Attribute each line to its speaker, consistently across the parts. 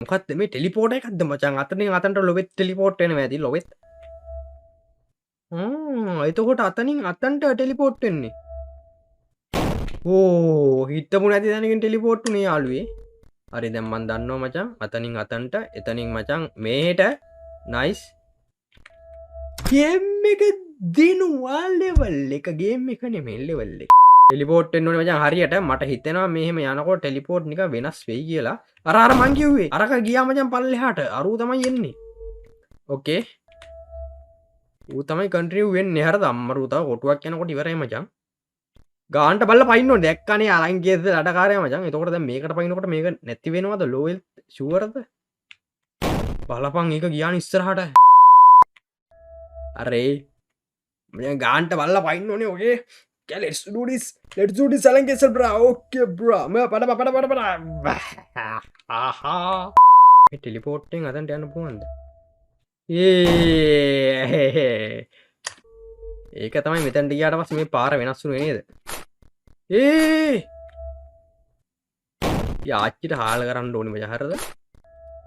Speaker 1: මොකක්ද මේ ටෙලිපෝට් එකක්ද මචං අතනින් අතන්ට ලොවෙත් ටෙලිපෝට් වෙනවා ඇති ලොවෙත් එතකොට අතනින් අතන්ට ටෙලිපෝට් වෙන්නේ ඕ හිටපු නැති තැනකින් ටෙලිපෝට් වුණේ යාළුවේ හරි දැන් මන් දන්නවා මචං අතනින් අතන්ට එතනින් මචං මේහෙට නයිස් ගේම් එක දිනුවා ලෙවල් එක ගේම් එක නෙමෙයි ලෙවල් එක ටෙලිපෝට් වෙන්න ඕනේ මචං හරියට මට හිතෙනවා මෙහෙම යනකොට ටෙලිපෝට් නිකන් වෙනස් වෙයි කියලා අර මං කිව්වේ අරක ගියා මචං පල්ලෙහාට අරූ තමයි එන්නේ ඕකේ ඌ තමයි කන්ටිනියු වෙන්නේ හරිද අම්මරු තව කොටුවක් යනකොට ඉවරයි මචං ගාන්ට බල්ල පයින්න ඕනේ දැක්කනේ අරන් ගියද ලඩකාරයා මචං එතකොට දැන් මේකට පයින්නකොට මේක නැති වෙනවද ලෝවෙල් ෂුවර්ද බලපන් ඒක ගියාන ඉස්සරහට අරේ මචං ගාන්ට බල්ල පයින්න ඕනේ ඕකේ let's do this Alan Kessel bro okay bro मैं पड़ा आहा ये टेलीपोर्टिंग अदन ध्यान පුළුවන්ද ඒක තමයි මෙතනට ගියාට පස්සේ මේ පාර වෙනස් වුනේ නේද යාච්චිට හාල් කරන්න ඕනේ මචං හරිද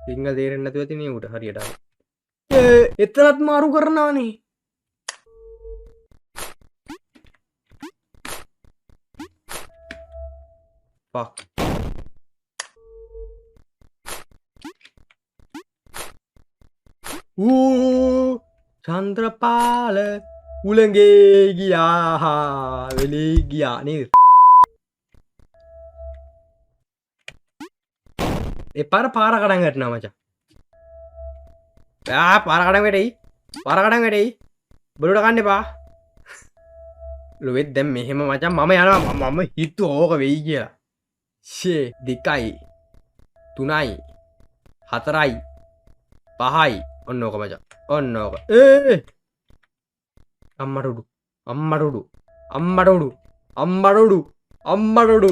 Speaker 1: සිංහල තේරෙන්නේ නැතුව තියෙන උට හරියට එතනත් මාරු කරනවානේ fuck චන්ද්‍රපාල උලඟේ ගියා වෙලේ ගියා නේද ඒ පාර කඩන් වැටෙනවා මචං පාර කඩන් වැටෙයි බොරුවට කන්න එපා ලොවෙත් දැන් මෙහෙම මචං මම යනවා මම හිතුවා ඕක වෙයි කියලා ෂේ 2යි 3යි 4යි 5යි ඔන්න ඕක මචං ඔන්න ඕක අම්මඩුඩු